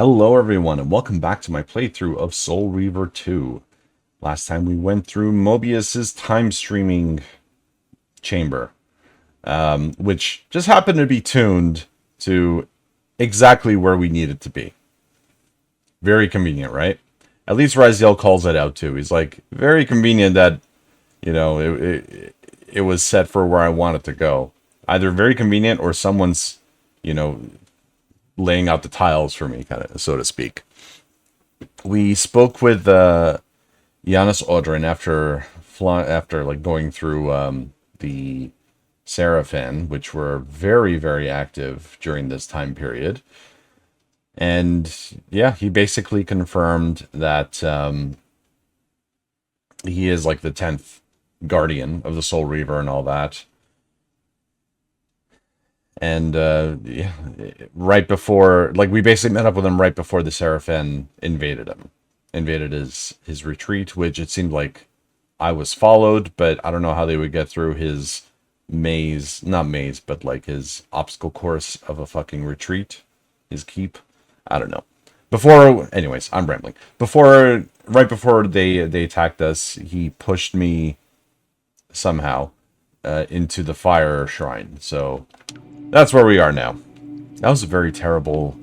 Hello everyone and welcome back to my playthrough of Soul Reaver 2. Last time we went through Mobius's time streaming chamber, which just happened to be tuned to exactly where we needed to be. Very convenient, right? At least Raziel calls it out too. He's like, very convenient that, it was set for where I want it to go. Either very convenient or someone's, laying out the tiles for me, kind of, so to speak. We spoke with Janis Odrin after like going through the Seraphin, which were very, very active during this time period. And yeah, he basically confirmed that he is like the 10th guardian of the Soul Reaver and all that. And yeah, right before, like, we basically met up with him right before the Seraphin invaded his retreat, which it seemed like I was followed, but I don't know how they would get through his not maze, but like his obstacle course of a fucking retreat, his keep. I don't know. Anyways, I'm rambling. Right before they attacked us, he pushed me somehow into the fire shrine. So that's where we are now. That was a very terrible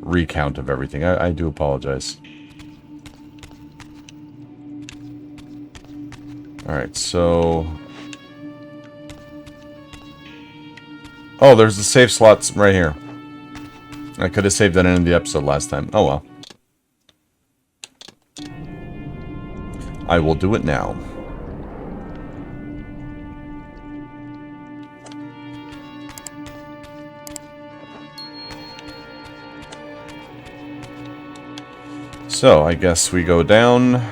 recount of everything. I do apologize. Alright, so... Oh, there's the save slots right here. I could have saved that in the episode last time. Oh well. I will do it now. So, I guess we go down.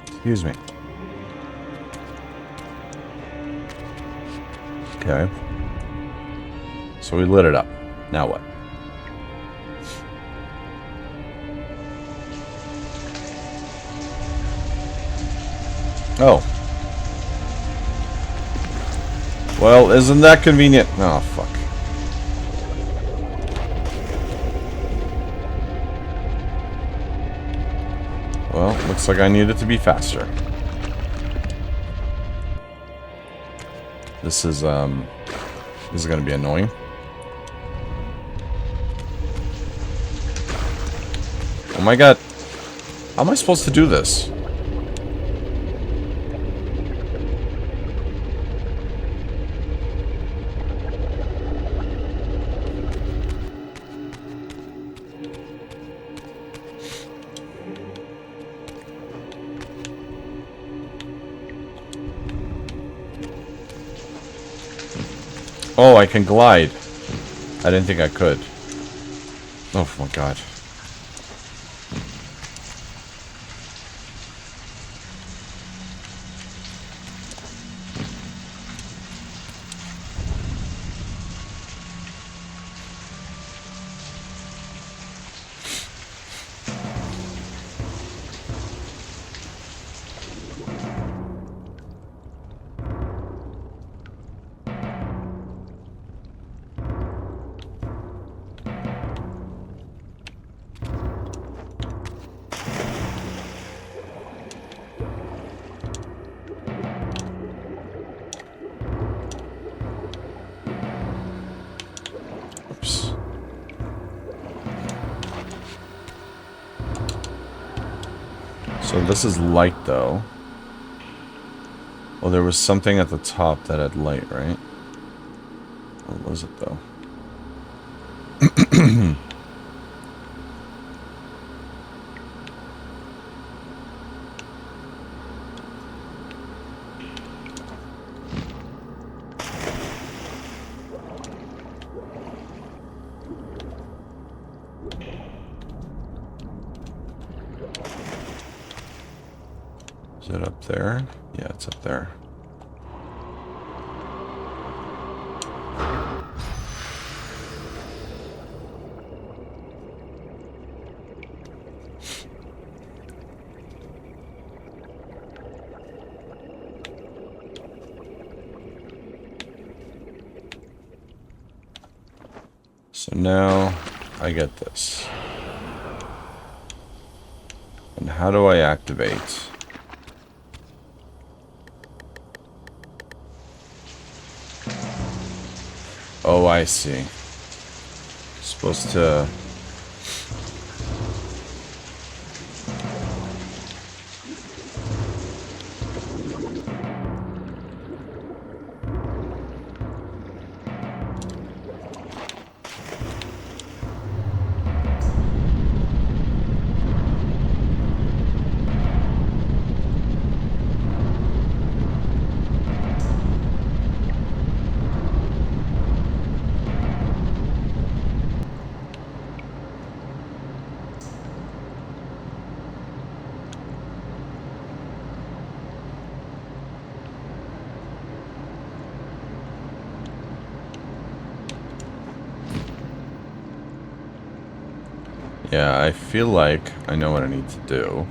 Excuse me. Okay. So we lit it up. Now what? Oh. Well, isn't that convenient? Oh, fuck. Well, looks like I need it to be faster. This is gonna be annoying. Oh my god. How am I supposed to do this? Oh, I can glide. I didn't think I could. Oh my god. So this is light, though. Oh, there was something at the top that had light, right? What was it, though? Is it up there? Yeah, it's up there. So now I get this. And how do I activate? Oh, I see. Supposed to... Yeah, I feel like I know what I need to do.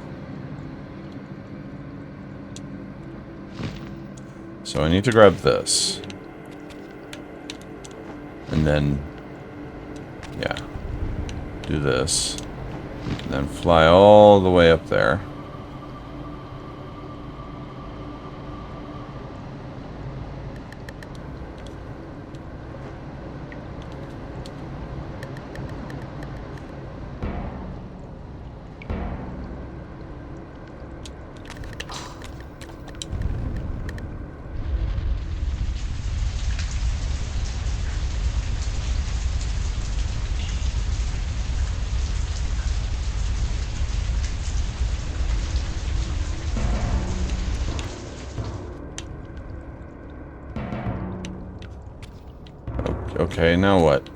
So I need to grab this. And then, yeah, do this. And then fly all the way up there. Okay, now what?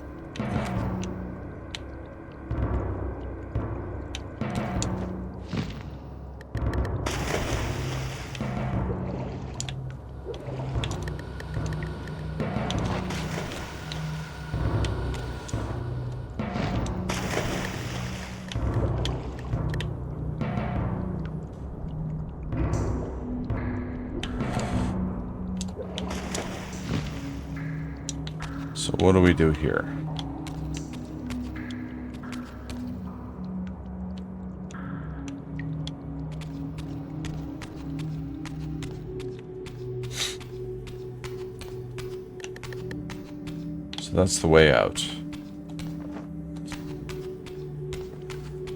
So what do we do here? So that's the way out.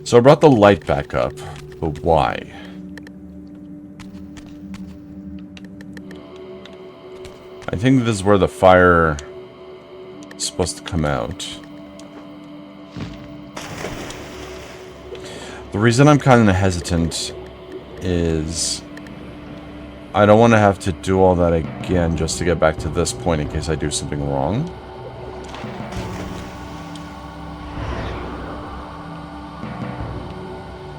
So I brought the light back up, but why? I think this is where the fire is supposed to come out. The reason I'm kind of hesitant is I don't want to have to do all that again just to get back to this point in case I do something wrong.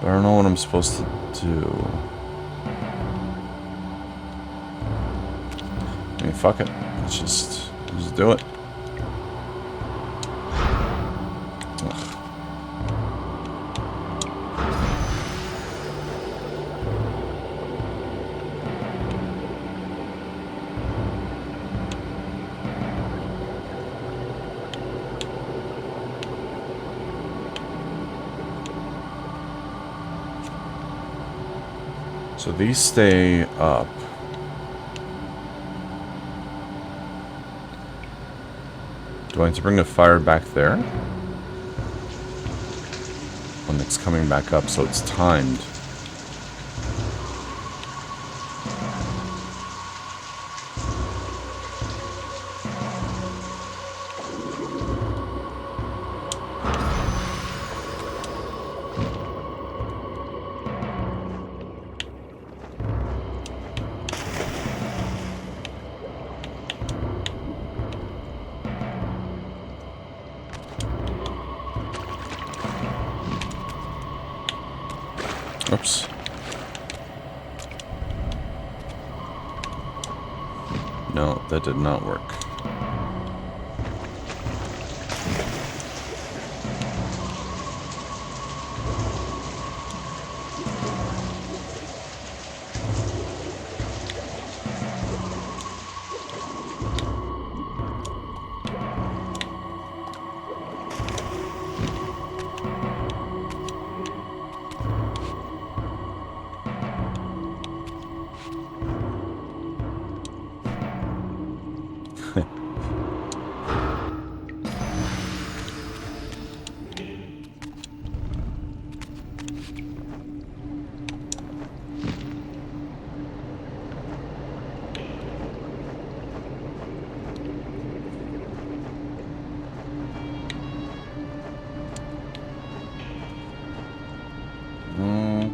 But I don't know what I'm supposed to do. I mean, fuck it. Let's just do it. Ugh. So these stay up. Do I need to bring the fire back there? When it's coming back up, so it's timed. Oops. No, that did not work.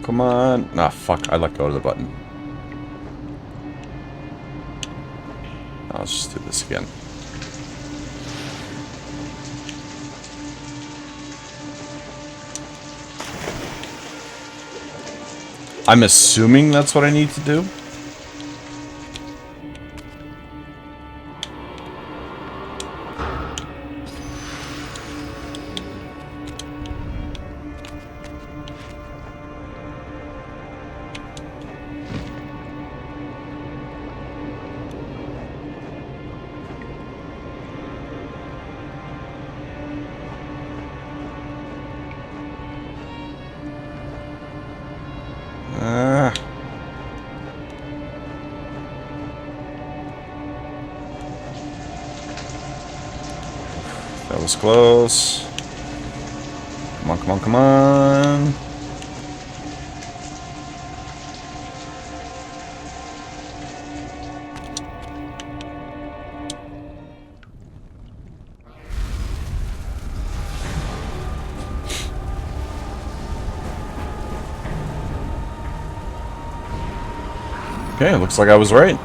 Come on. Nah, fuck. I let go of the button. Let's just do this again. I'm assuming that's what I need to do. That was close. Come on, come on, come on. Okay, looks like I was right.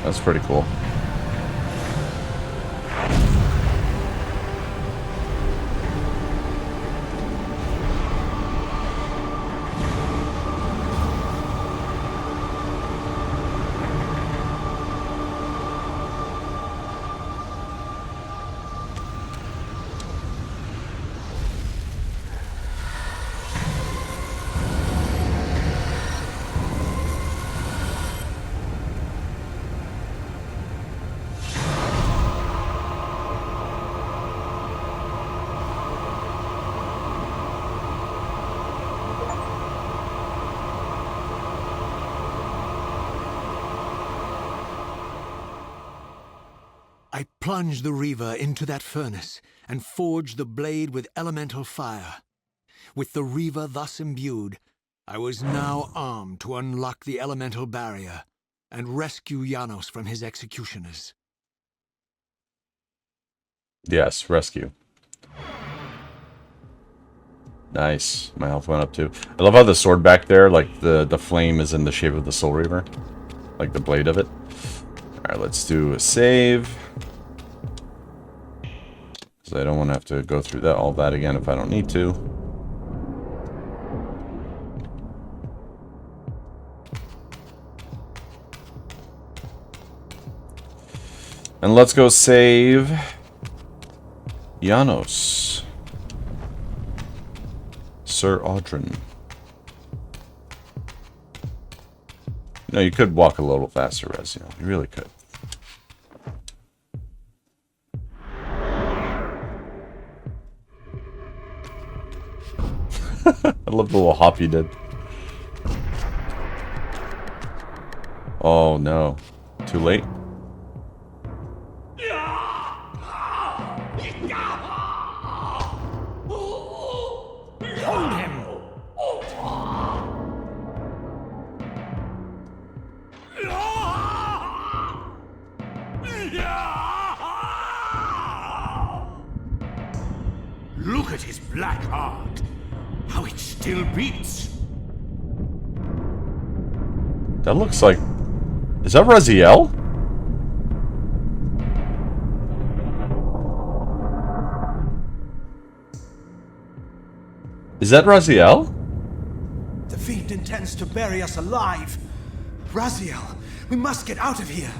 That's pretty cool. I plunged the Reaver into that furnace and forged the blade with elemental fire. With the Reaver thus imbued, I was now armed to unlock the elemental barrier and rescue Janos from his executioners. Yes, rescue. Nice. My health went up too. I love how the sword back there, like the flame is in the shape of the Soul Reaver. Like the blade of it. Alright, let's do a save. Because I don't want to have to go through all that again if I don't need to. And let's go save Janos. Sir Audrin. No, you could walk a little faster, Raziel. You really could. I love the little hop you did. Oh no. Too late? Hold him! Look at his black heart. How it still beats. That looks like... Is that Raziel? Is that Raziel? The fiend intends to bury us alive. Raziel, we must get out of here.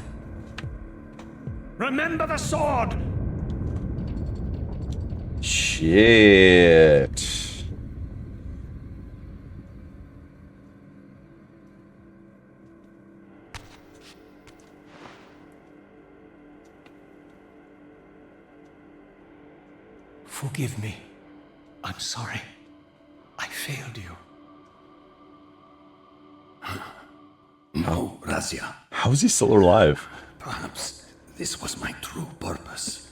Remember the sword! Shit. Forgive me. I'm sorry. I failed you. No, Raziel. How is he still alive? Perhaps this was my true purpose.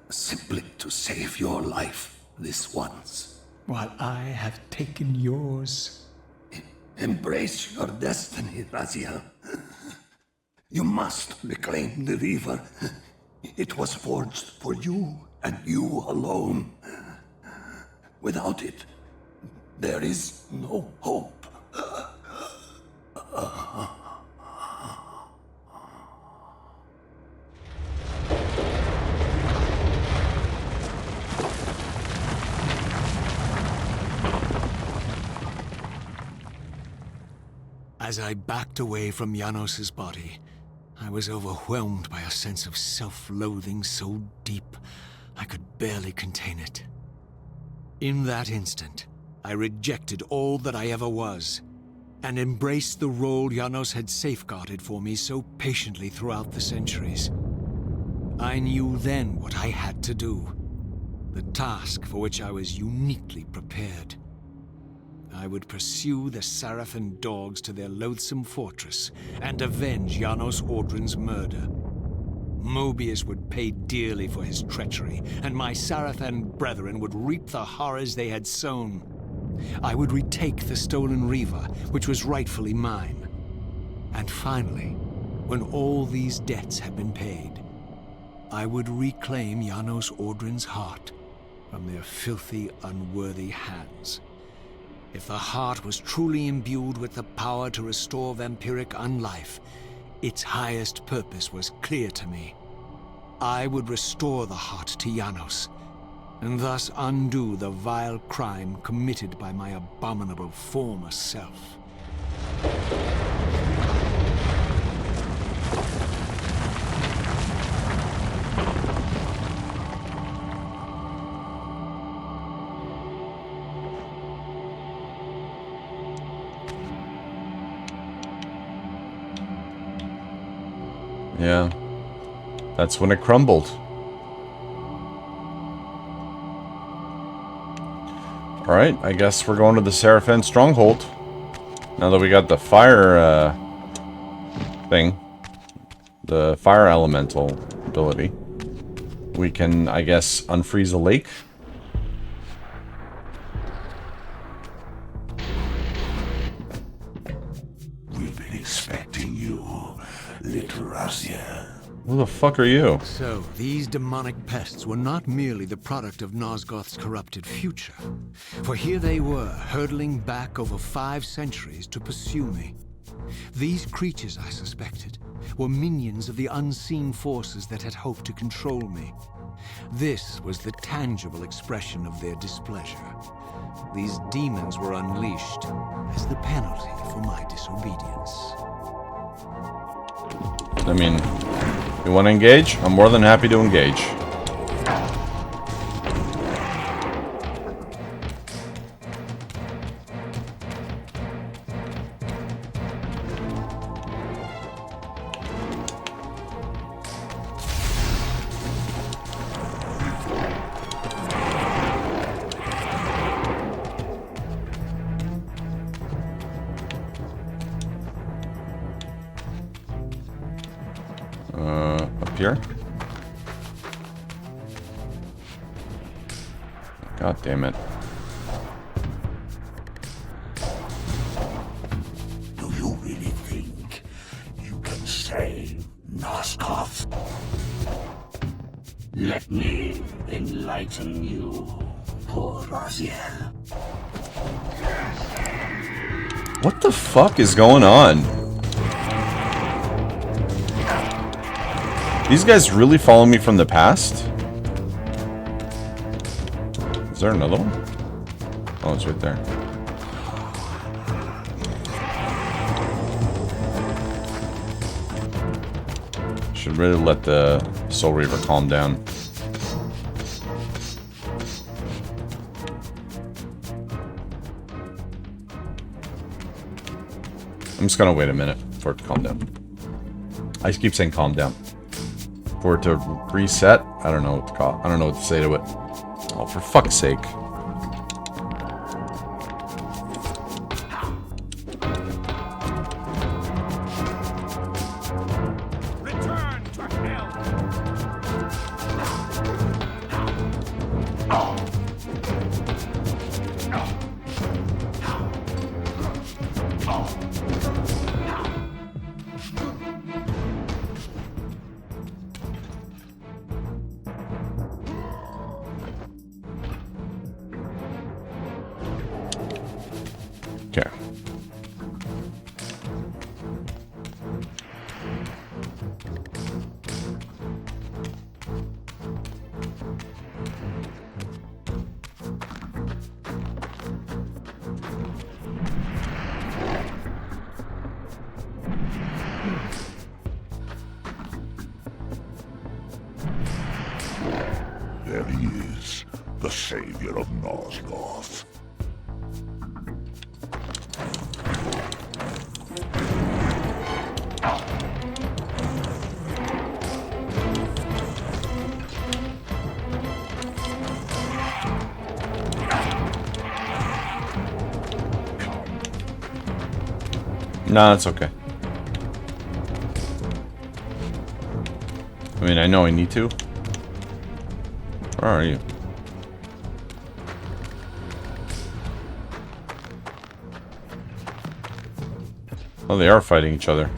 Simply to save your life this once. While I have taken yours. Embrace your destiny, Raziel. You must reclaim the Reaver. It was forged for you and you alone. Without it, there is no hope. As I backed away from Janos's body, I was overwhelmed by a sense of self-loathing so deep I could barely contain it. In that instant, I rejected all that I ever was, and embraced the role Janos had safeguarded for me so patiently throughout the centuries. I knew then what I had to do, the task for which I was uniquely prepared. I would pursue the Sarafan dogs to their loathsome fortress and avenge Janos Audrin's murder. Mobius would pay dearly for his treachery, and my Sarafan brethren would reap the horrors they had sown. I would retake the stolen Reaver, which was rightfully mine. And finally, when all these debts had been paid, I would reclaim Janos Audrin's heart from their filthy, unworthy hands. If the heart was truly imbued with the power to restore vampiric unlife, its highest purpose was clear to me. I would restore the heart to Janos, and thus undo the vile crime committed by my abominable former self. Yeah. That's when it crumbled. Alright, I guess we're going to the Sarafan stronghold. Now that we got the fire thing. The fire elemental ability. We can, I guess, unfreeze the lake. We've been expecting you, little Raziel. Who the fuck are you? So, these demonic pests were not merely the product of Nosgoth's corrupted future. For here they were, hurtling back over 5 centuries to pursue me. These creatures, I suspected, were minions of the unseen forces that had hoped to control me. This was the tangible expression of their displeasure. These demons were unleashed as the penalty for my disobedience. I mean, you want to engage? I'm more than happy to engage. Up here? God damn it. Do you really think you can save Nosgoth? Let me enlighten you, poor Raziel. What the fuck is going on? These guys really follow me from the past? Is there another one? Oh, it's right there. Should really let the Soul Reaver calm down. I'm just gonna wait a minute for it to calm down. I keep saying calm down. For it to reset, I don't know what to call. I don't know what to say to it. for fuck's sake. Return to hell! Okay. There he is, the savior of Nosgoth. No, that's okay. I mean, I know I need to. Where are you? Oh, they are fighting each other.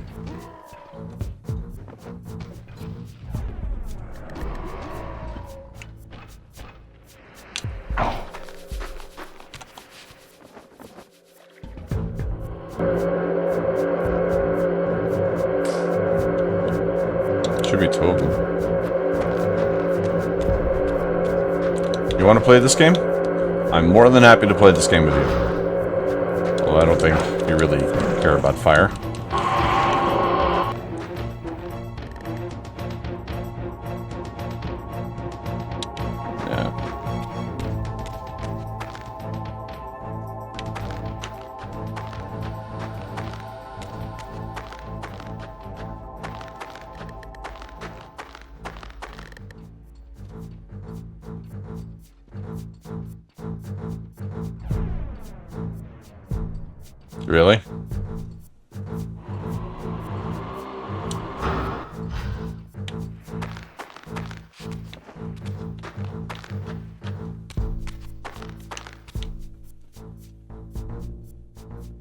Should be two of them. You want to play this game? I'm more than happy to play this game with you. Well, I don't think you really care about fire. Yeah. Really?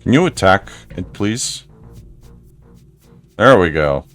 Can you attack it, please? There we go.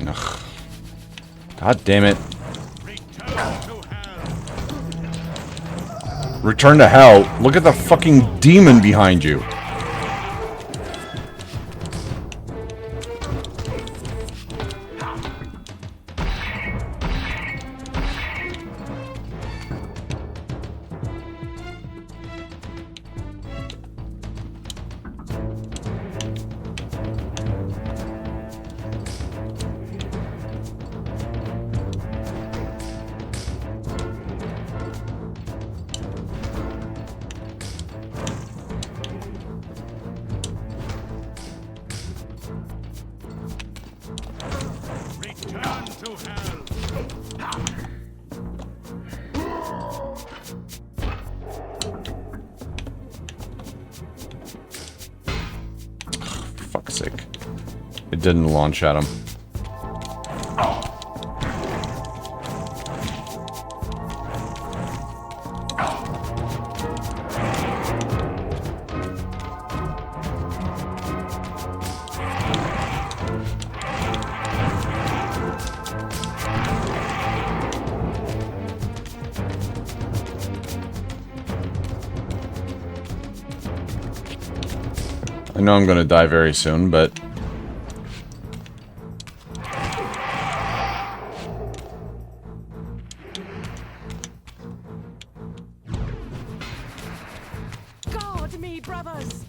Ugh. God damn it. Return to hell. Look at the fucking demon behind you. Fuck's sake. It didn't launch at him. I know I'm gonna die very soon, but... Guard me, brothers!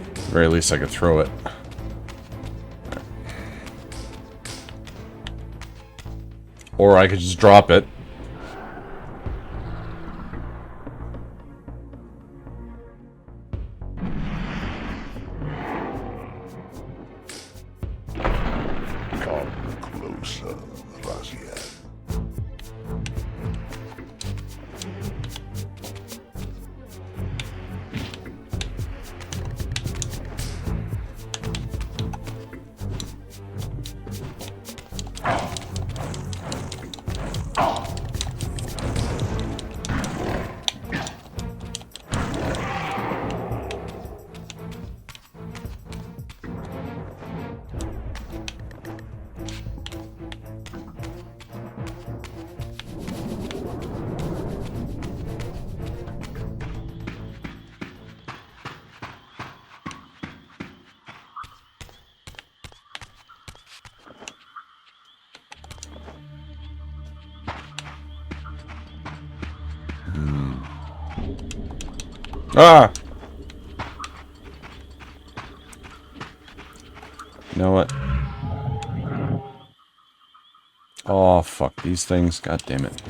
At the very least I could throw it. Or I could just drop it. Come closer, Raziel. Ah! You know what? Oh, fuck these things. God damn it.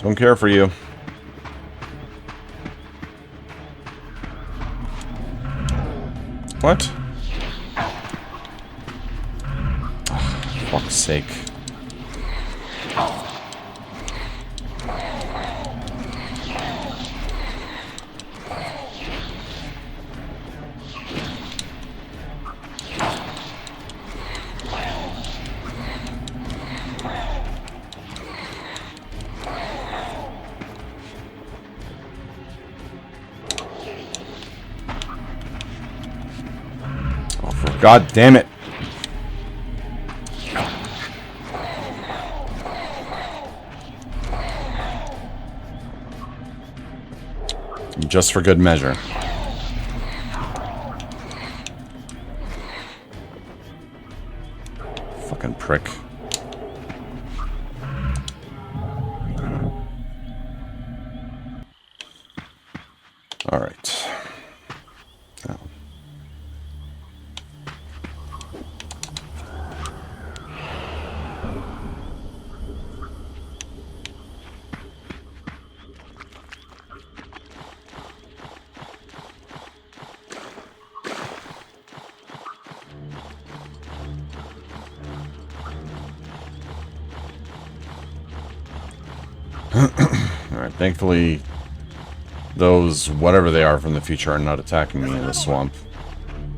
Don't care for you. What? Oh, fuck's sake. God damn it. Just for good measure. Fucking prick. All right. Now. Alright, thankfully those, whatever they are from the future, are not attacking me in the swamp.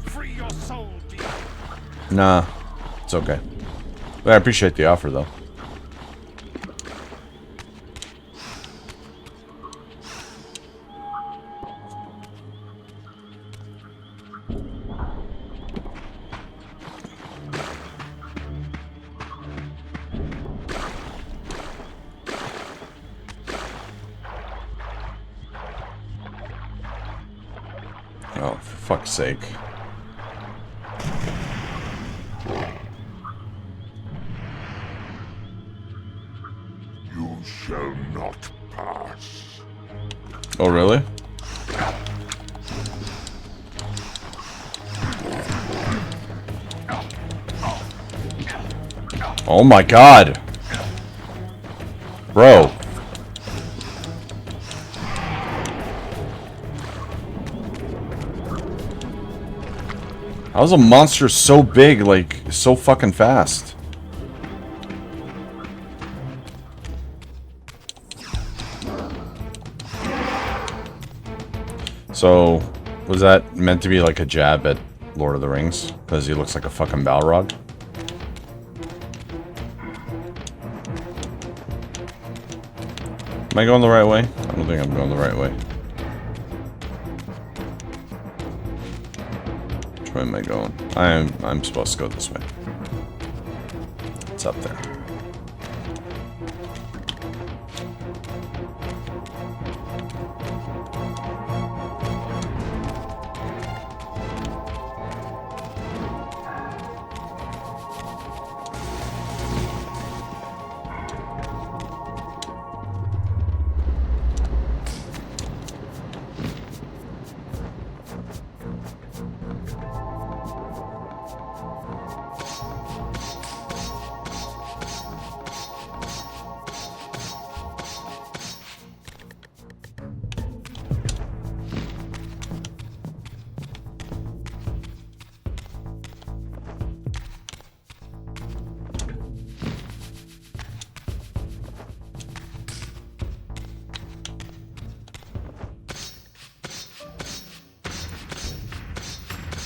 Free your soul, dear. Nah, it's okay. But I appreciate the offer, though. Oh, for fuck's sake. You shall not pass. Oh, really? Oh my god! Bro. How is a monster so big, like, so fucking fast? So, was that meant to be like a jab at Lord of the Rings? Because he looks like a fucking Balrog? Am I going the right way? I don't think I'm going the right way. Which way am I going? I'm supposed to go this way. It's up there.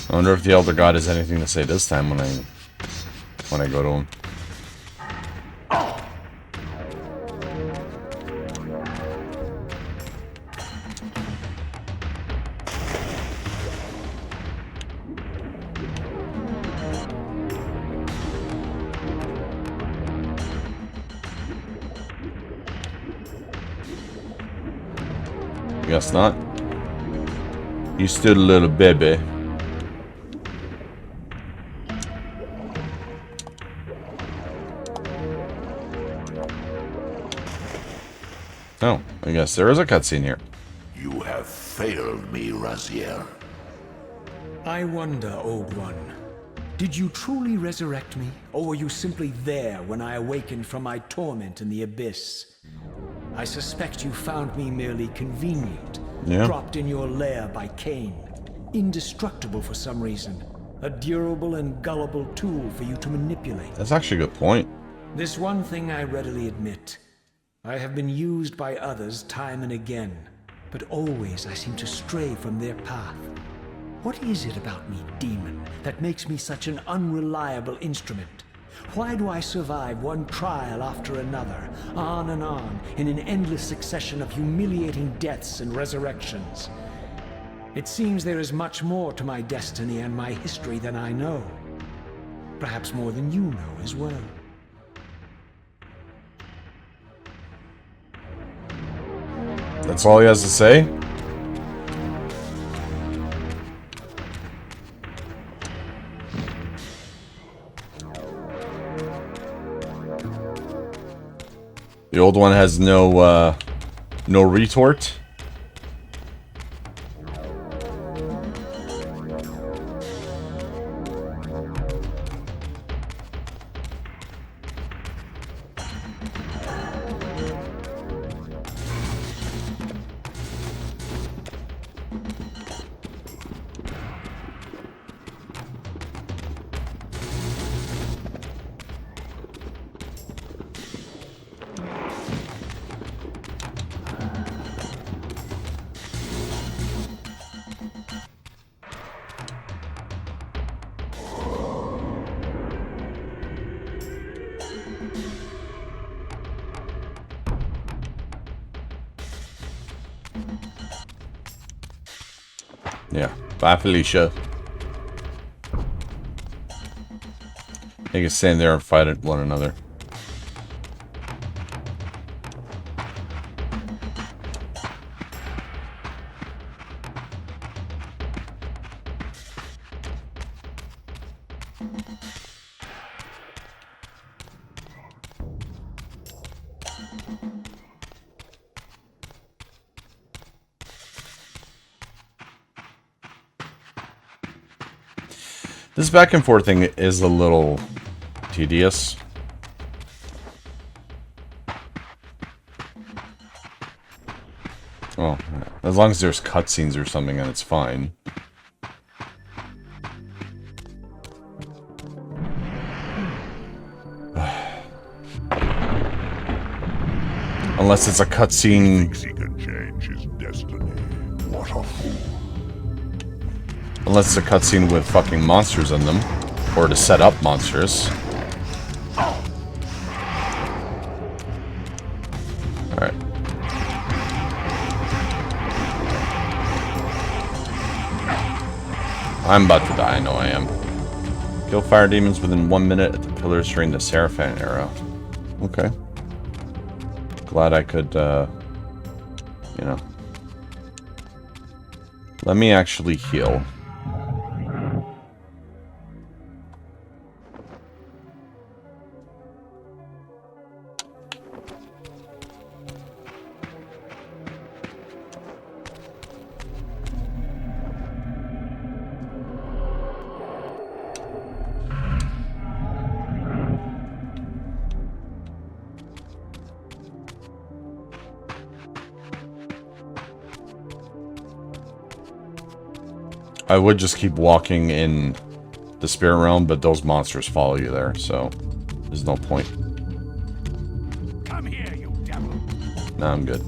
I wonder if the Elder God has anything to say this time when I go to him. Guess not. You still a little baby. Oh, I guess there is a cutscene here. You have failed me, Raziel. I wonder, Old One. Did you truly resurrect me, or were you simply there when I awakened from my torment in the abyss? I suspect you found me merely convenient, dropped in your lair by Kain, indestructible for some reason, a durable and gullible tool for you to manipulate. That's actually a good point. This one thing I readily admit. I have been used by others time and again, but always I seem to stray from their path. What is it about me, demon, that makes me such an unreliable instrument? Why do I survive one trial after another, on and on, in an endless succession of humiliating deaths and resurrections? It seems there is much more to my destiny and my history than I know. Perhaps more than you know as well. That's all he has to say? The old one has no retort? Yeah. Bye, Felicia. They can stand there and fight at one another. This back and forth thing is a little tedious. Well, as long as there's cutscenes or something, then it's fine. Unless it's a cutscene. Thinks he can change his destiny. What a fool. Unless it's a cutscene with fucking monsters in them. Or to set up monsters. Alright. I'm about to die, I know I am. Kill fire demons within 1 minute at the pillars during the Seraphim era. Okay. Glad I could, you know. Let me actually heal. I would just keep walking in the spirit realm, but those monsters follow you there, so there's no point. Come here, you devil. No, I'm good.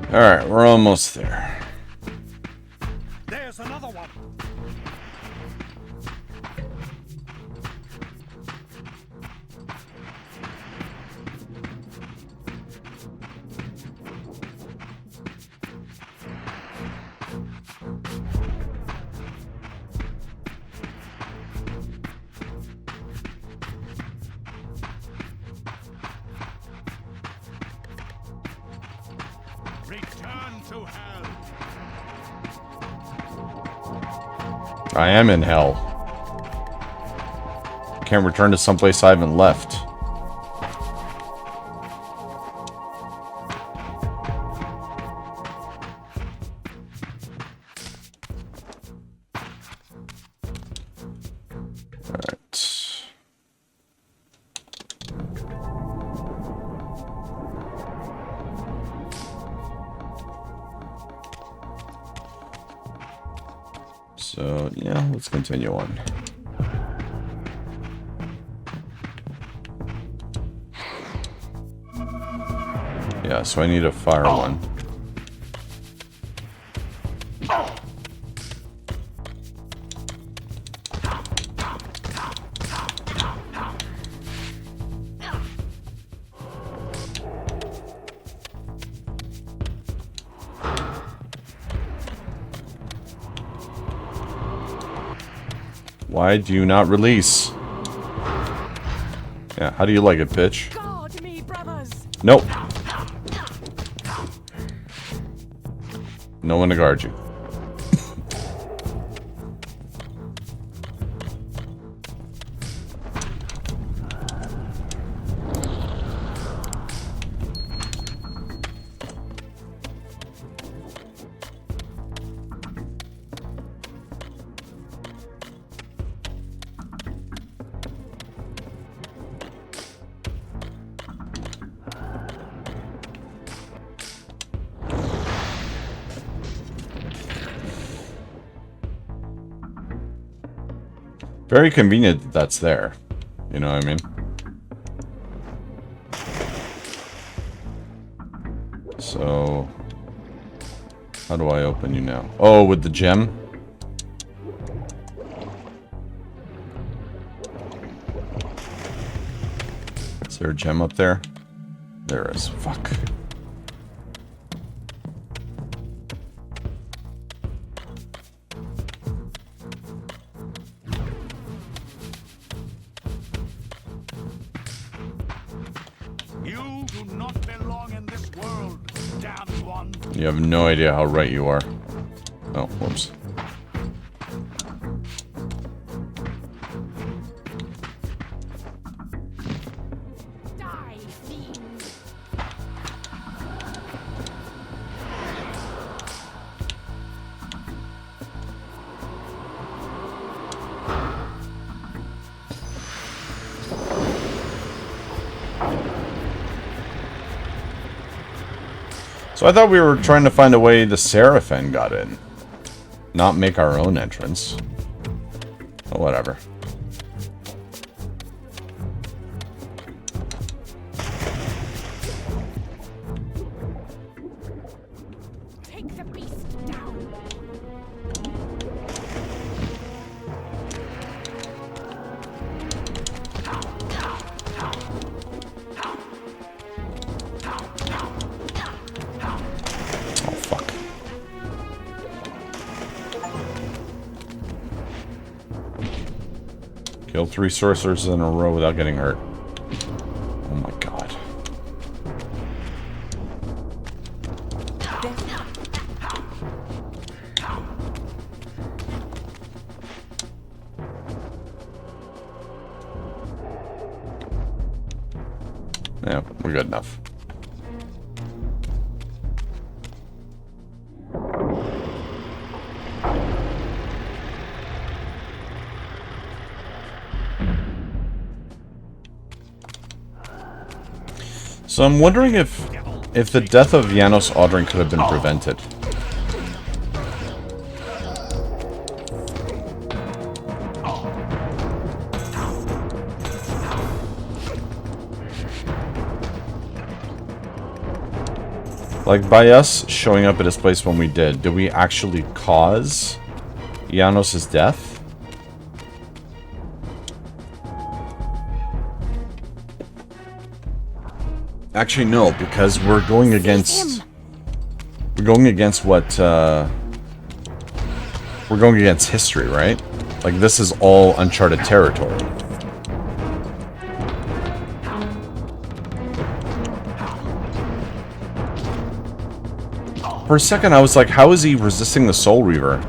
Alright, we're almost there. There's another one. Return to hell. I am in hell. Can't return to someplace I haven't left. Alright. So, yeah, let's continue on. Yeah, so I need a fire one. Why do you not release? Yeah, how do you like it, bitch? Guard me, brothers. Nope. No one to guard you. Very convenient that that's there. You know what I mean? So, how do I open you now? Oh, with the gem? Is there a gem up there? There is. Fuck. You do not belong in this world, damned one. You have no idea how right you are. Oh, whoops. So I thought we were trying to find a way the Seraphim got in. Not make our own entrance. Oh, whatever. Take the beast down. Oh, fuck. Killed 3 sorcerers in a row without getting hurt. Oh my god. Yeah, we're good enough. So I'm wondering if the death of Janos Audring could have been prevented. Like, by us showing up at his place when we did we actually cause Janos' death? Actually, no, because we're going against what, we're going against history, right? Like, this is all uncharted territory. For a second, I was like, how is he resisting the Soul Reaver?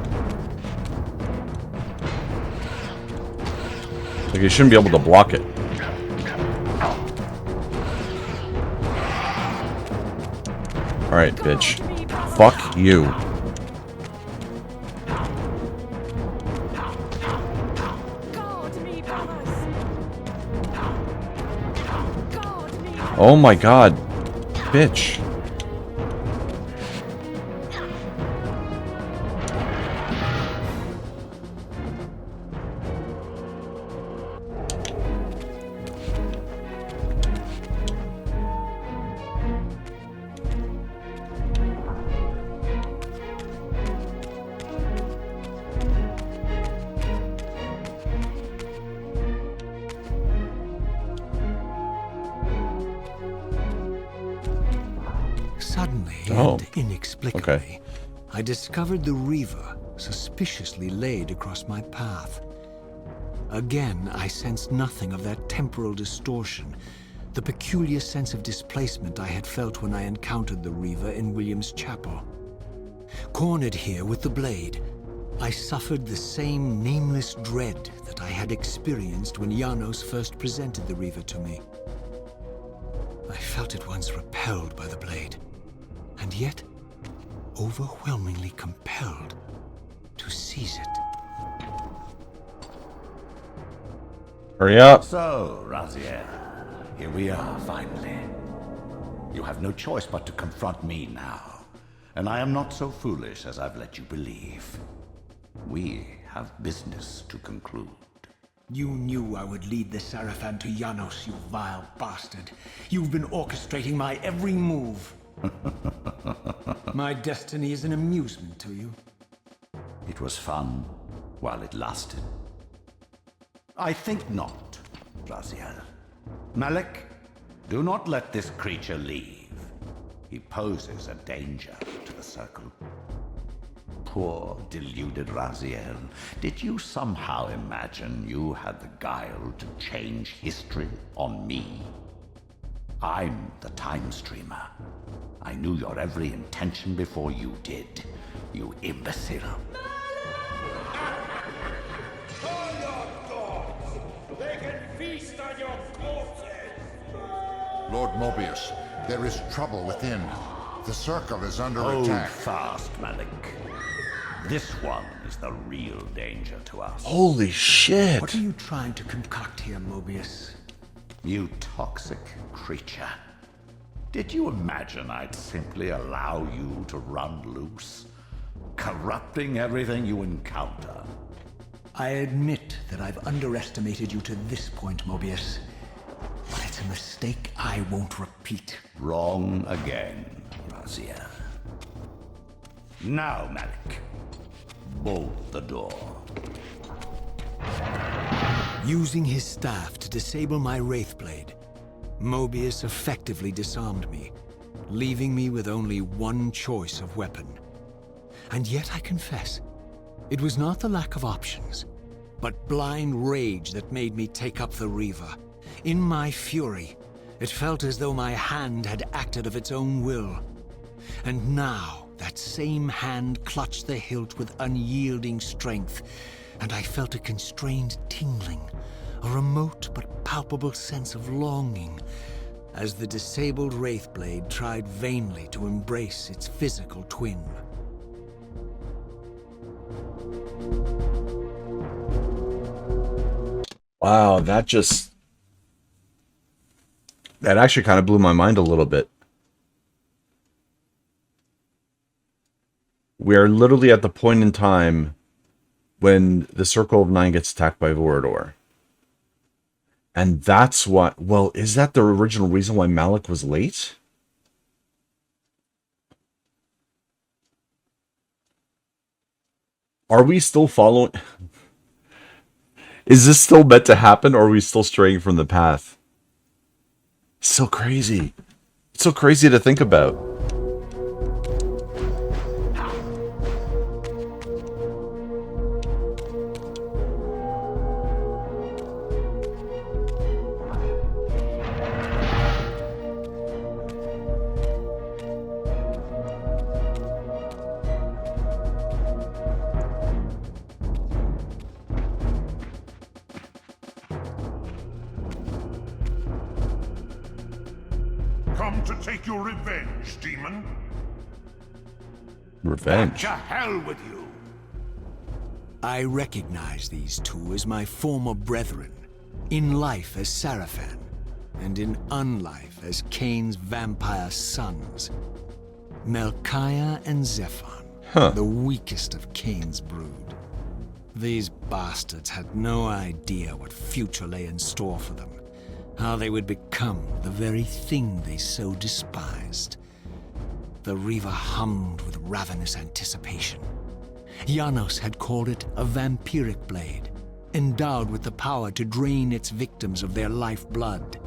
Like, he shouldn't be able to block it. Alright, bitch. Fuck you. Oh my god. Bitch. Suddenly Oh, and inexplicably, okay. I discovered the Reaver suspiciously laid across my path. Again, I sensed nothing of that temporal distortion, the peculiar sense of displacement I had felt when I encountered the Reaver in William's chapel. Cornered here with the blade, I suffered the same nameless dread that I had experienced when Janos first presented the Reaver to me. I felt at once repelled by the blade, and yet overwhelmingly compelled to seize it. Hurry up. So, Raziel, here we are finally. You have no choice but to confront me now, and I am not so foolish as I've let you believe. We have business to conclude. You knew I would lead the Seraphim to Janos, you vile bastard. You've been orchestrating my every move. My destiny is an amusement to you. It was fun while it lasted. I think not, Raziel. Malik, do not let this creature leave. He poses a danger to the Circle. Poor, deluded Raziel. Did you somehow imagine you had the guile to change history on me? I'm the Time Streamer. I knew your every intention before you did, you imbecile. They can feast on your corpses! Lord Mobius, there is trouble within. The Circle is under Hold attack. fast, Malik. This one is the real danger to us. Holy shit. What are you trying to concoct here, Mobius? You toxic creature. Did you imagine I'd simply allow you to run loose, corrupting everything you encounter? I admit that I've underestimated you to this point, Mobius. But it's a mistake I won't repeat. Wrong again, Raziel. Now, Malik, bolt the door. Using his staff to disable my Wraithblade, Mobius effectively disarmed me, leaving me with only one choice of weapon. And yet I confess, it was not the lack of options, but blind rage that made me take up the Reaver. In my fury, it felt as though my hand had acted of its own will. And now, that same hand clutched the hilt with unyielding strength, and I felt a constrained tingling, a remote but palpable sense of longing, as the disabled Wraithblade tried vainly to embrace its physical twin. Wow, that actually kind of blew my mind a little bit. We are literally at the point in time when the Circle of Nine gets attacked by Vorador. And that's what... Well, is that the original reason why Malik was late? Are we still following... Is this still meant to happen, or are we still straying from the path? It's so crazy. It's so crazy to think about. Come to take your revenge, demon. Revenge. To hell with you! I recognize these two as my former brethren, in life as Sarafan, and in unlife as Kain's vampire sons. Melchiah and Zephon, the weakest of Kain's brood. These bastards had no idea what future lay in store for them, how they would become the very thing they so despised. The Reaver hummed with ravenous anticipation. Janos had called it a vampiric blade, endowed with the power to drain its victims of their lifeblood.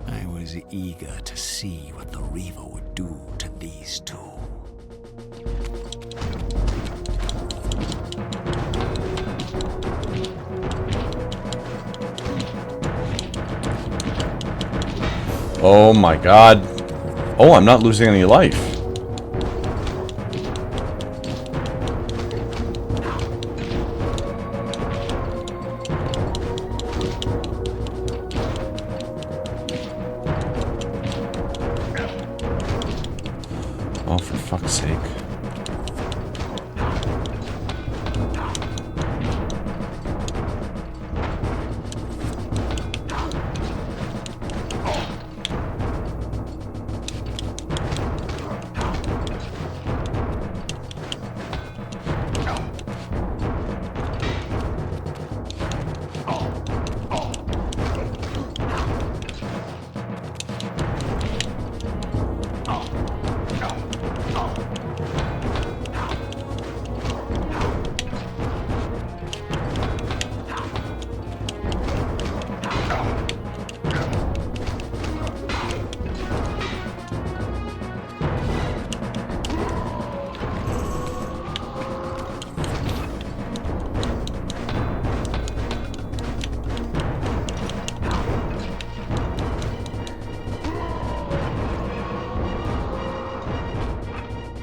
I was eager to see what the Reaver would do to these two. Oh my god. Oh, I'm not losing any life. Oh, for fuck's sake.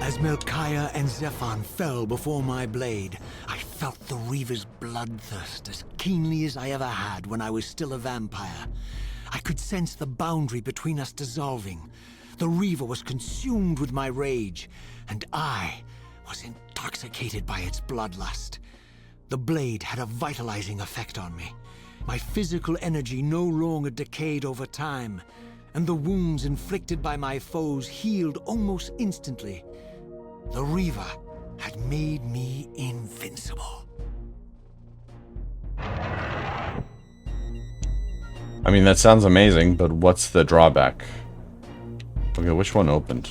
As Melchiah and Zephon fell before my blade, I felt the Reaver's bloodthirst as keenly as I ever had when I was still a vampire. I could sense the boundary between us dissolving. The Reaver was consumed with my rage, and I was intoxicated by its bloodlust. The blade had a vitalizing effect on me. My physical energy no longer decayed over time, and the wounds inflicted by my foes healed almost instantly. The Reaver had made me invincible. I mean, that sounds amazing, but what's the drawback? Okay, which one opened?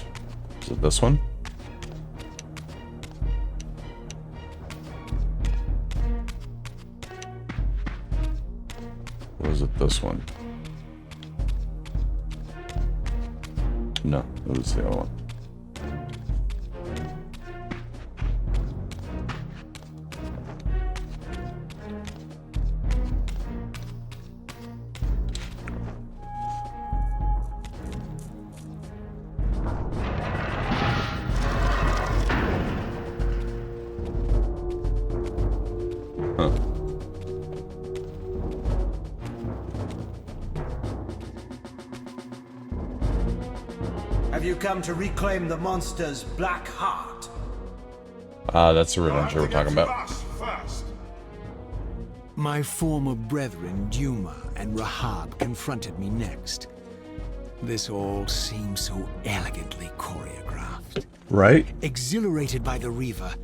Is it this one? Or was it this one? No, it was the other one. Have you come to reclaim the monster's black heart? That's the revenge we're talking about. My former brethren, Duma and Rahab, confronted me next. This all seemed so elegantly choreographed. Right? Exhilarated by the Reaver,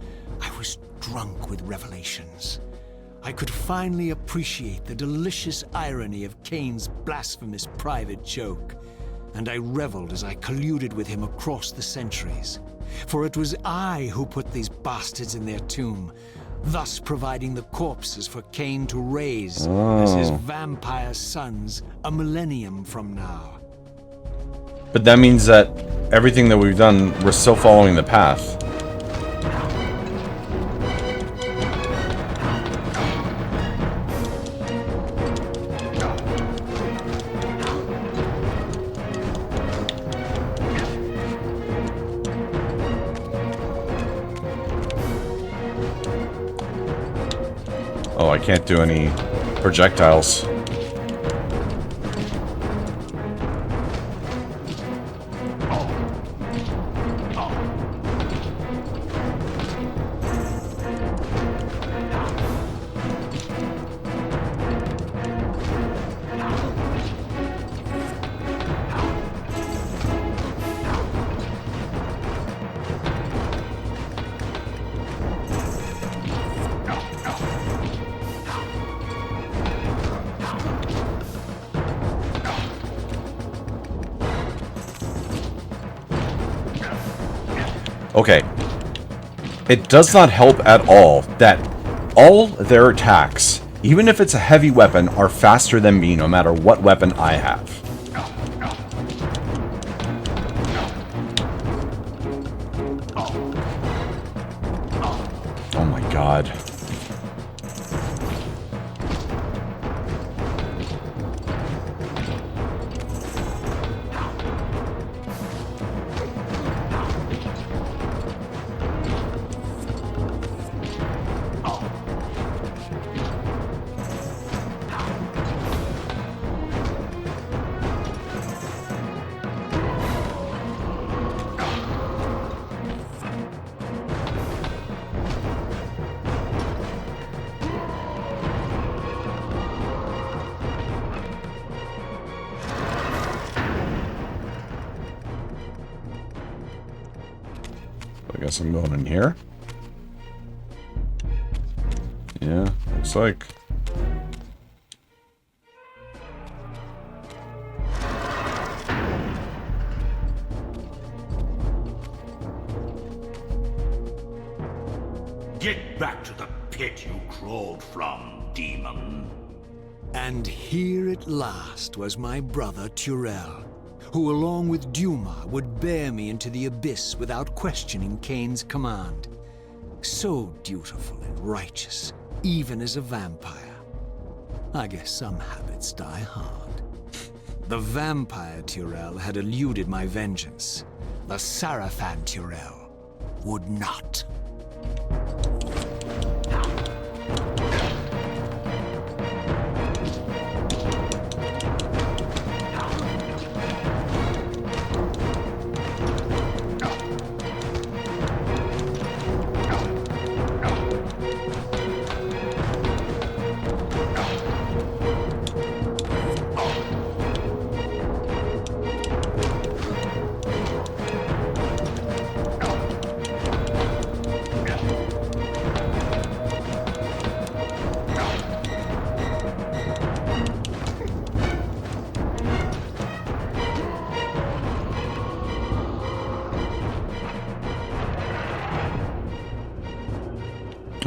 I was drunk with revelations. I could finally appreciate the delicious irony of Kain's blasphemous private joke, and I reveled as I colluded with him across the centuries. For it was I who put these bastards in their tomb, thus providing the corpses for Kain to raise as his vampire sons a millennium from now. But that means that everything that we've done, we're still following the path. Oh, I can't do any projectiles. Okay. It does not help at all that all their attacks, even if it's a heavy weapon, are faster than me no matter what weapon I have. Oh my god. I guess I'm going in here. Yeah, looks like. Get back to the pit you crawled from, demon. And here at last was my brother Turel, who along with Duma would bear me into the abyss without questioning Kain's command. So dutiful and righteous, even as a vampire. I guess some habits die hard. The vampire Turel had eluded my vengeance. The Sarafan Turel would not.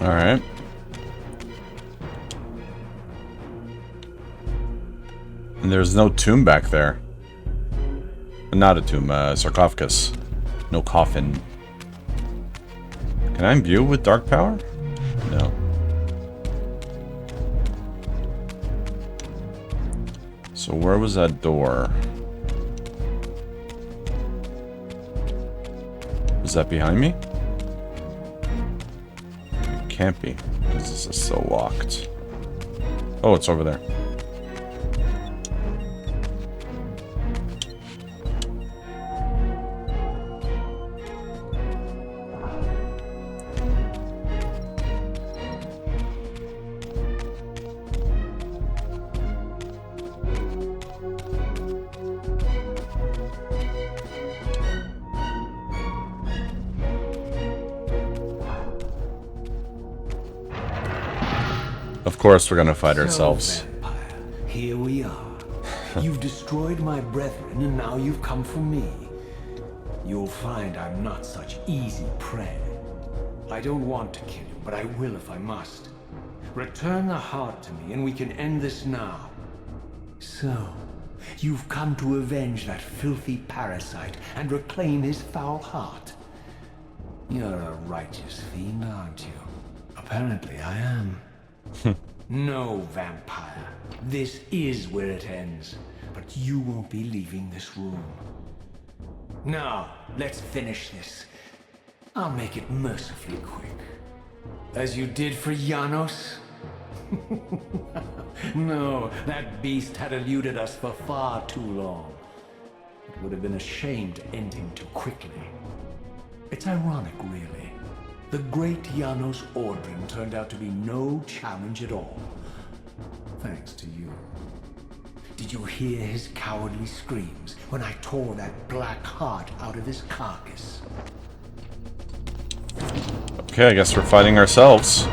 Alright. And there's no tomb back there. Not a tomb, sarcophagus. No coffin. Can I imbue with dark power? No. So where was that door? Is that behind me? It can't be, because this is still locked. Oh, it's over there. Of course we're gonna fight ourselves. Vampire, here we are. You've destroyed my brethren, and now you've come for me. You'll find I'm not such easy prey. I don't want to kill you, but I will if I must. Return the heart to me, and we can end this now. So, you've come to avenge that filthy parasite and reclaim his foul heart. You're a righteous fiend, aren't you? Apparently I am. No, vampire. This is where it ends. But you won't be leaving this room. Now, let's finish this. I'll make it mercifully quick. As you did for Janos? No, that beast had eluded us for far too long. It would have been a shame to end him too quickly. It's ironic, really. The great Janos Ordrin turned out to be no challenge at all. Thanks to you. Did you hear his cowardly screams when I tore that black heart out of his carcass? Okay, I guess we're fighting ourselves.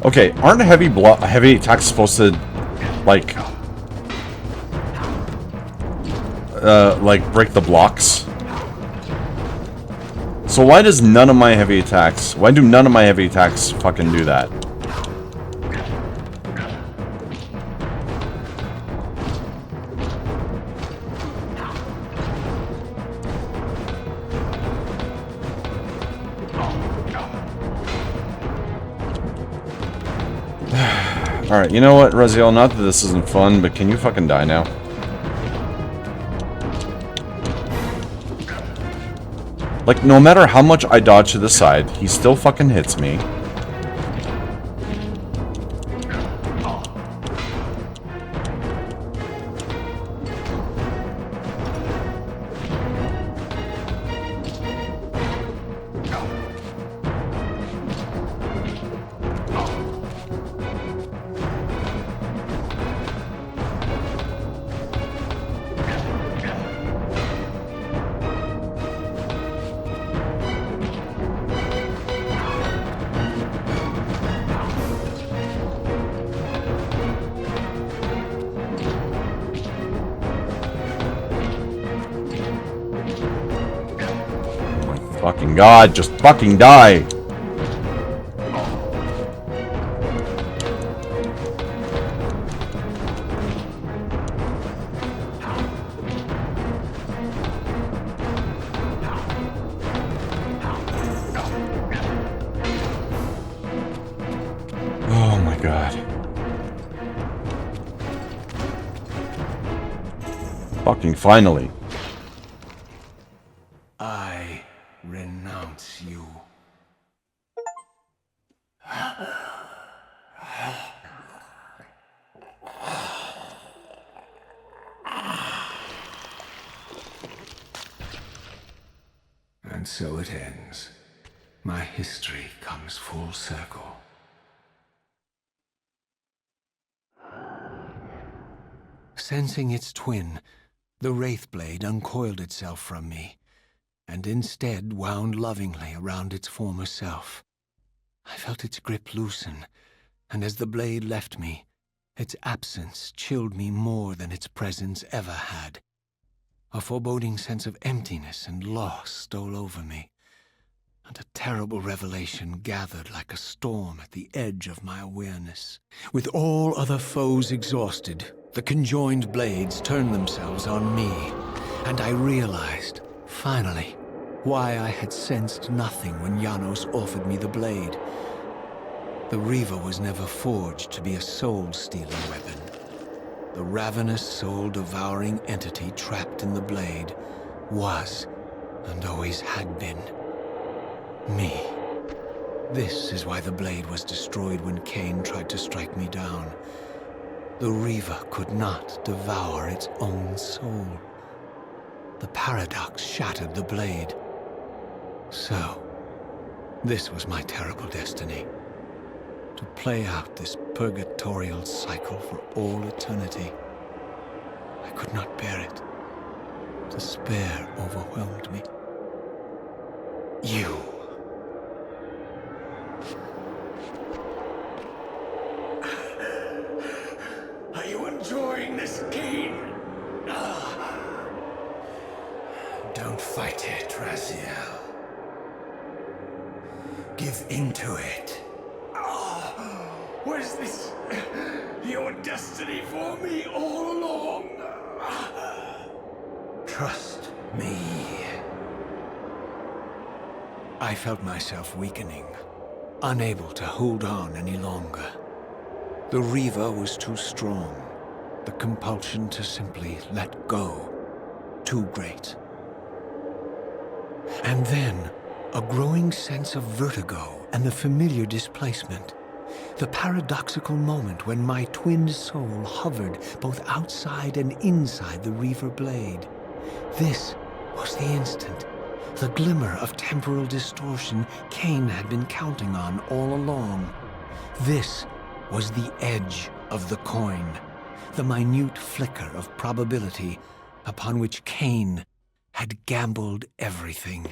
Okay, aren't heavy attacks supposed to, like break the blocks? So why do none of my heavy attacks fucking do that? Alright, you know what, Raziel, not that this isn't fun, but can you fucking die now? Like, no matter how much I dodge to the side, he still fucking hits me. Fucking God, just fucking die! God. Fucking finally. I renounce you. And so it ends. My history comes full circle. Sensing its twin, the Wraithblade uncoiled itself from me, and instead wound lovingly around its former self. I felt its grip loosen, and as the blade left me, its absence chilled me more than its presence ever had. A foreboding sense of emptiness and loss stole over me, and a terrible revelation gathered like a storm at the edge of my awareness. With all other foes exhausted, the conjoined blades turned themselves on me, and I realized, finally, why I had sensed nothing when Janos offered me the blade. The Reaver was never forged to be a soul-stealing weapon. The ravenous, soul-devouring entity trapped in the blade was, and always had been, me. This is why the blade was destroyed when Kain tried to strike me down. The Reaver could not devour its own soul. The paradox shattered the blade. So, this was my terrible destiny. To play out this purgatorial cycle for all eternity. I could not bear it. Despair overwhelmed me. You. Are you enjoying this, Kain? Don't fight it, Raziel. Give into it. Was this your destiny for me all along? Trust me. I felt myself weakening, unable to hold on any longer. The Reaver was too strong. The compulsion to simply let go, too great. And then, a growing sense of vertigo and the familiar displacement. The paradoxical moment when my twin soul hovered both outside and inside the Reaver blade. This was the instant, the glimmer of temporal distortion Kain had been counting on all along. This was the edge of the coin, the minute flicker of probability upon which Kain had gambled everything.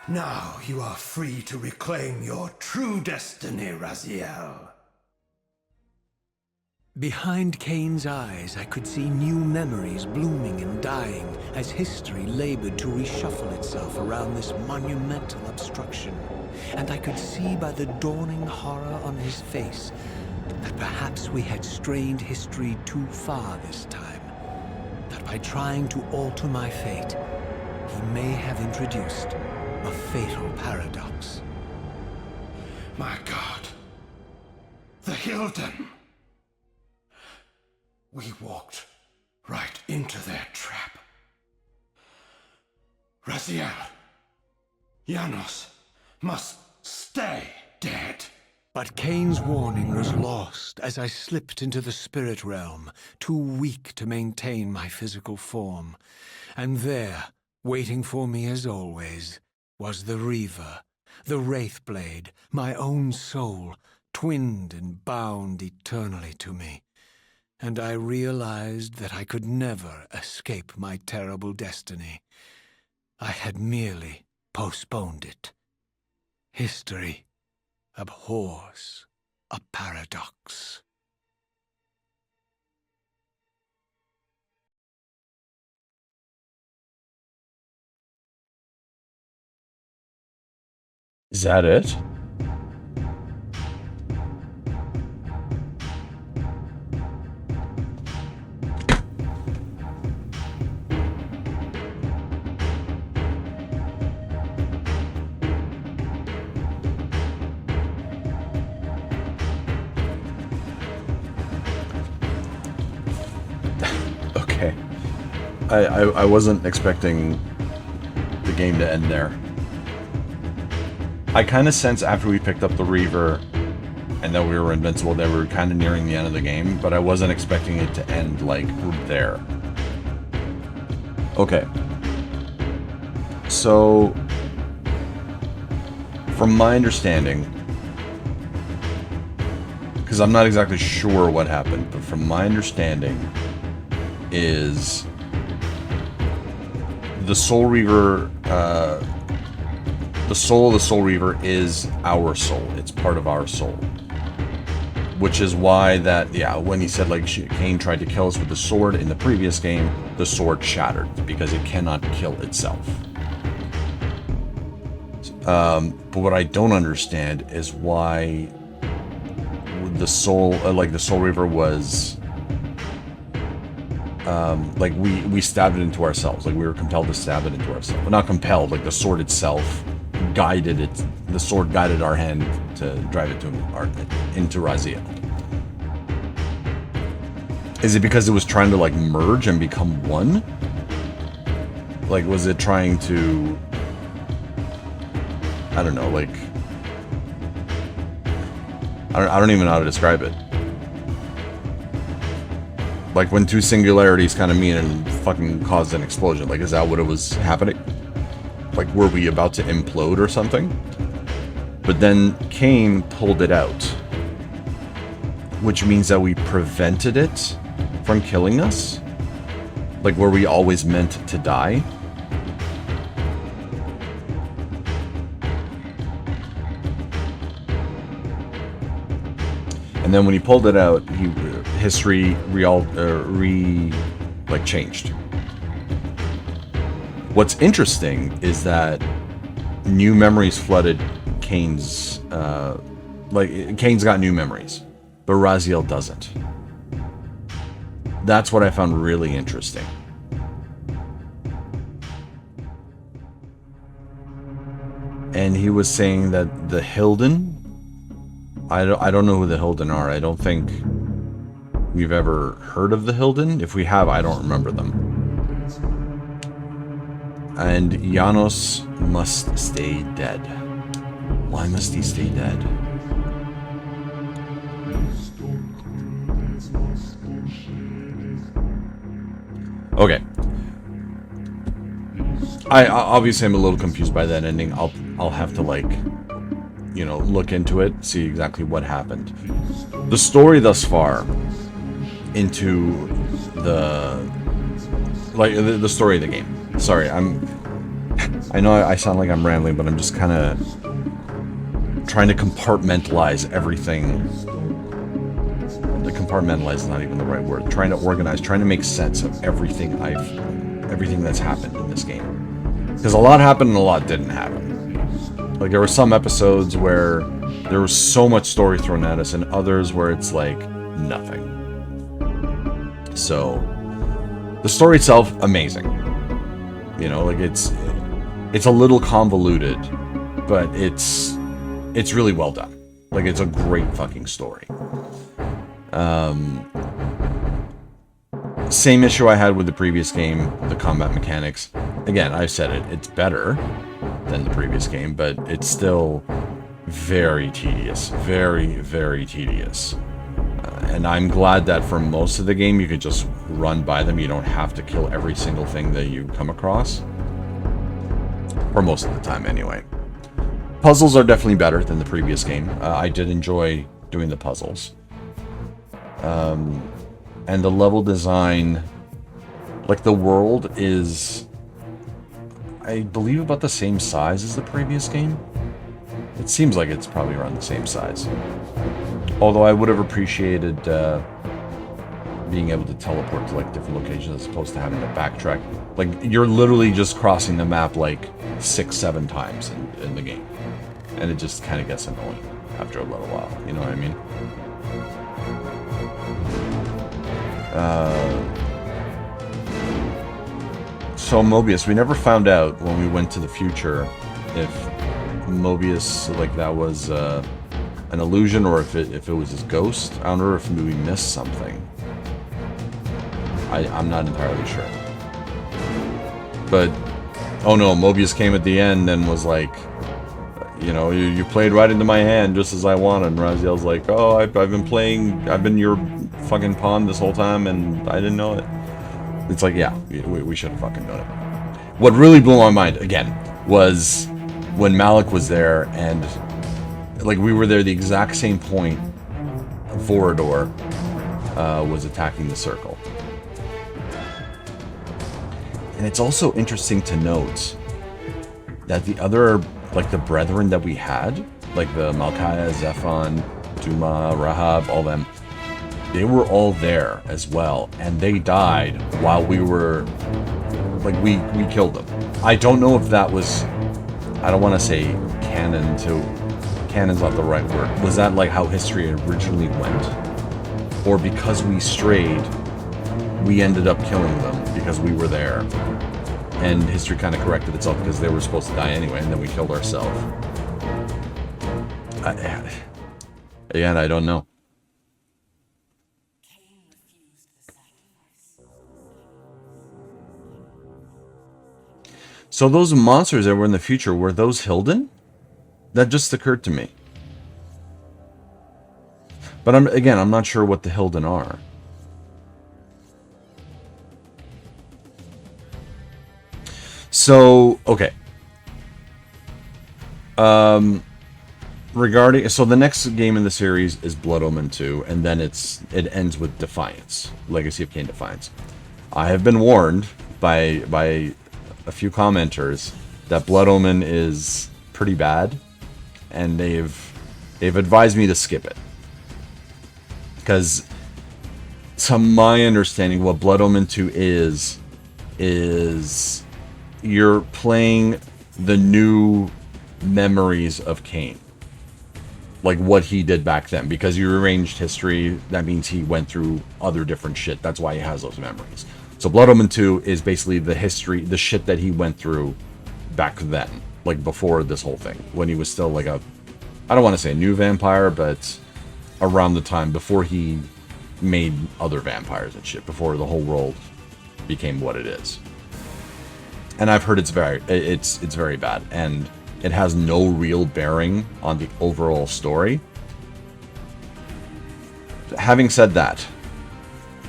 Now you are free to reclaim your true destiny, Raziel. Behind Kain's eyes, I could see new memories blooming and dying as history labored to reshuffle itself around this monumental obstruction. And I could see by the dawning horror on his face that perhaps we had strained history too far this time. That by trying to alter my fate, he may have introduced a fatal paradox. My God. The Hilden. We walked right into their trap. Raziel, Janos must stay dead. But Kain's warning was lost as I slipped into the spirit realm, too weak to maintain my physical form. And there, waiting for me as always, was the Reaver, the Wraithblade, my own soul, twinned and bound eternally to me. And I realized that I could never escape my terrible destiny. I had merely postponed it. History abhors a paradox. Is that it? Okay. I wasn't expecting the game to end there. I kind of sense after we picked up the Reaver and that we were invincible that we were kind of nearing the end of the game, but I wasn't expecting it to end, like, there. Okay. So, from my understanding, because I'm not exactly sure what happened, but from my understanding is the Soul Reaver, the soul of the Soul Reaver is our soul. It's part of our soul. Which is why that, yeah, when he said, like, Kain tried to kill us with the sword in the previous game, the sword shattered because it cannot kill itself. But what I don't understand is why the soul, like the Soul Reaver was, like we stabbed it into ourselves. Like we were compelled to stab it into ourselves. Well, not compelled, like the sword itself guided it. The sword guided our hand to drive it into Raziel. Is it because it was trying to like merge and become one? Like was it trying to, I don't know, like I don't even know how to describe it. Like when two singularities kind of meet and fucking caused an explosion. Like is that what it was happening? Like were we about to implode or something? But then Kain pulled it out, which means that we prevented it from killing us. Like were we always meant to die? And then when he pulled it out, history changed. What's interesting is that new memories flooded Kain's, Kain's got new memories, but Raziel doesn't. That's what I found really interesting. And he was saying that the Hilden, I don't know who the Hilden are. I don't think we've ever heard of the Hilden. If we have, I don't remember them. And Janos must stay dead. Why must he stay dead? Okay. I obviously am a little confused by that ending. I'll have to look into it, see exactly what happened. The story thus far into the story of the game. Sorry, I know I sound like I'm rambling, but I'm just kind of trying to compartmentalize everything. The compartmentalize is not even the right word. Trying to organize, trying to make sense of everything that's happened in this game. Because a lot happened and a lot didn't happen. Like there were some episodes where there was so much story thrown at us, and others where it's like nothing. So the story itself, amazing. You know, like it's a little convoluted, but it's really well done. Like it's a great fucking story. Same issue I had with the previous game, the combat mechanics. Again, I've said it, it's better than the previous game, but it's still very tedious. Very, very tedious. And I'm glad that for most of the game you could just run by them. You don't have to kill every single thing that you come across. For most of the time, anyway. Puzzles are definitely better than the previous game. I did enjoy doing the puzzles. And the level design, like the world is, I believe, about the same size as the previous game. It seems like it's probably around the same size. Although I would have appreciated being able to teleport to like different locations as opposed to having to backtrack. Like you're literally just crossing the map like 6-7 times in the game. And it just kind of gets annoying after a little while. You know what I mean? So Mobius, we never found out when we went to the future if Mobius, like that was an illusion or if it was his ghost. I don't know if we missed something. I'm not entirely sure. But, oh no, Mobius came at the end and was like, you know, you played right into my hand just as I wanted. And Raziel's like, oh, I've been your fucking pawn this whole time and I didn't know it. It's like, yeah, we should have fucking done it. What really blew my mind, again, was when Malik was there and, like, we were there the exact same point Vorador was attacking the circle. And it's also interesting to note that the other, like, the brethren that we had, like the Malkaya, Zephon, Duma, Rahab, all them, they were all there as well, and they died while we were, like, we killed them. I don't know if that was, I don't want to say canon's not the right word. Was that like how history originally went? Or because we strayed, we ended up killing them because we were there, and history kind of corrected itself because they were supposed to die anyway, and then we killed ourselves. Again, I don't know. So those monsters that were in the future, were those Hilden? That just occurred to me. But I'm not sure what the Hilden are. So, okay. Regarding, so the next game in the series is Blood Omen 2, and then it ends with Defiance, Legacy of Kain Defiance. I have been warned by a few commenters that Blood Omen is pretty bad, and they've advised me to skip it. Because to my understanding, what Blood Omen 2 is you're playing the new memories of Kain. Like what he did back then. Because you arranged history, that means he went through other different shit. That's why he has those memories. So Blood Omen 2 is basically the history, the shit that he went through back then. Like before this whole thing. When he was still like a, I don't want to say a new vampire, but around the time before he made other vampires and shit. Before the whole world became what it is. And I've heard it's very bad. And it has no real bearing on the overall story. Having said that,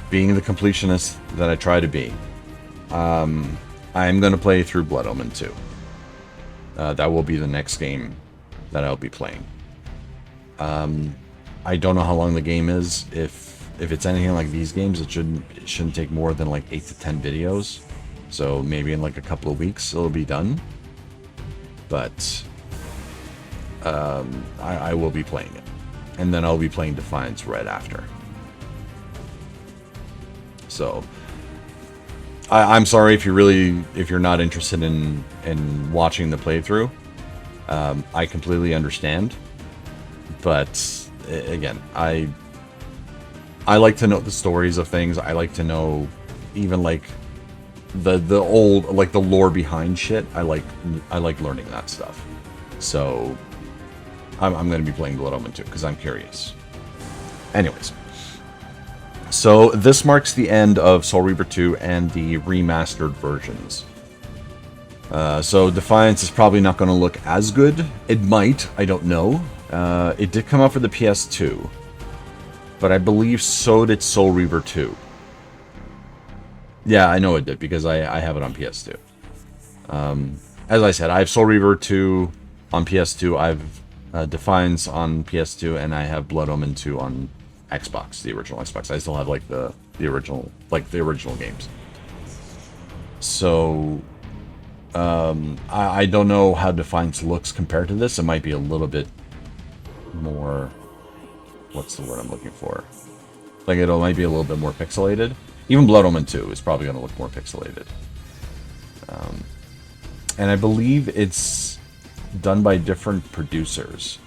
being the completionist that I try to be, I'm going to play through Blood Omen 2. That will be the next game that I'll be playing. I don't know how long the game is. If it's anything like these games, it shouldn't take more than like 8 to 10 videos. So maybe in like a couple of weeks it'll be done. But I will be playing it. And then I'll be playing Defiance right after. So I'm sorry if you're not interested in watching the playthrough. I completely understand. But again, I like to know the stories of things. I like to know even like the old, like the lore behind shit. I like learning that stuff. So I'm going to be playing Blood Omen 2 because I'm curious. Anyways, so this marks the end of Soul Reaver 2 and the remastered versions. So Defiance is probably not going to look as good. It might, I don't know. It did come out for the PS2, but I believe so did Soul Reaver 2. Yeah, I know it did because I have it on PS2. As I said, I have Soul Reaver 2 on PS2. I've Defiance on PS2, and I have Blood Omen 2 on Xbox, the original Xbox. I still have like the original games. So I don't know how Defiance looks compared to this. It might be a little bit more, what's the word I'm looking for? Like it might be a little bit more pixelated. Even Blood Omen 2 is probably going to look more pixelated. And I believe it's done by different producers.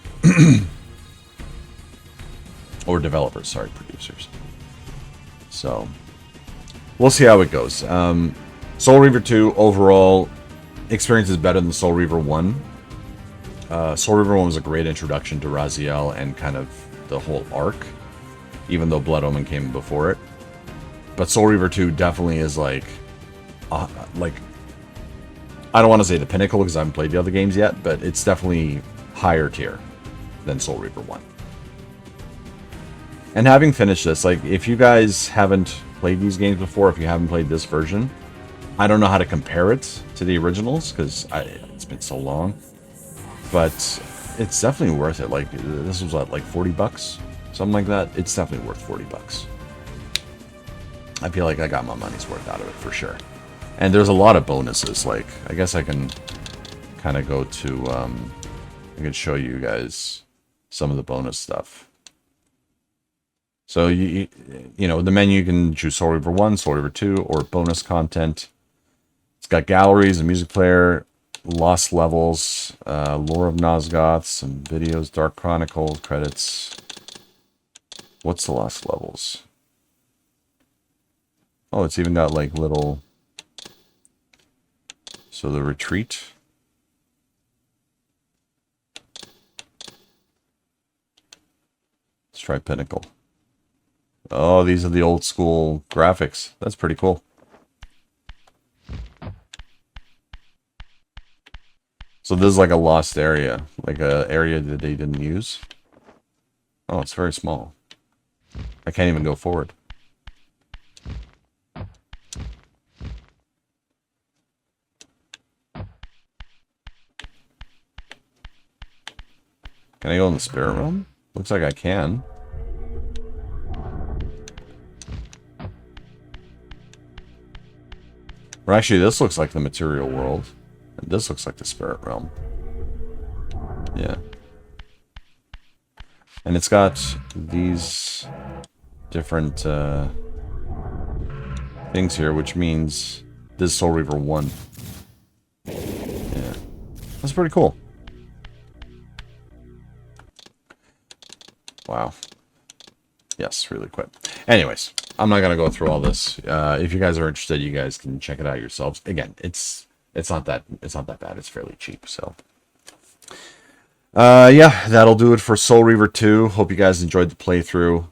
Or developers, sorry, producers. So, we'll see how it goes. Soul Reaver 2, overall, experience is better than Soul Reaver 1. Soul Reaver 1 was a great introduction to Raziel and kind of the whole arc, even though Blood Omen came before it. But Soul Reaver 2 definitely is like I don't want to say the pinnacle because I haven't played the other games yet, but it's definitely higher tier than Soul Reaver 1. And having finished this, like, if you guys haven't played these games before, if you haven't played this version, I don't know how to compare it to the originals because it's been so long. But it's definitely worth it. Like, this was what, like $40? Something like that. It's definitely worth $40. I feel like I got my money's worth out of it for sure. And there's a lot of bonuses. Like, I guess I can kind of go to, I can show you guys some of the bonus stuff. So, you know, the menu, you can choose Soul Reaver 1, Soul Reaver 2, or bonus content. It's got galleries, a music player, lost levels, lore of Nosgoth, some videos, Dark Chronicles, credits. What's the lost levels? Oh, it's even got like little... So the retreat. Let's try Pinnacle. Oh, these are the old school graphics. That's pretty cool. So this is like a lost area. Like a area that they didn't use. Oh, it's very small. I can't even go forward. Can I go in the spirit realm? Looks like I can. Or actually, this looks like the material world. And this looks like the spirit realm. Yeah. And it's got these different things here, which means this is Soul Reaver 1. Yeah. That's pretty cool. Wow. Yes, really quick. Anyways, I'm not gonna go through all this. If you guys are interested, you guys can check it out yourselves. Again, it's not that bad. It's fairly cheap. So, yeah, that'll do it for Soul Reaver 2. Hope you guys enjoyed the playthrough.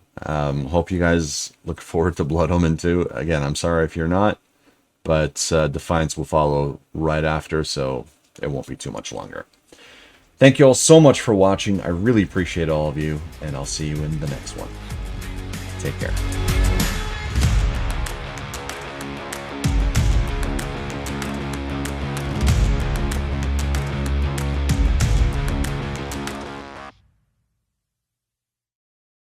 Hope you guys look forward to Blood Omen 2. Again, I'm sorry if you're not, but Defiance will follow right after, so it won't be too much longer. Thank you all so much for watching. I really appreciate all of you, and I'll see you in the next one. Take care.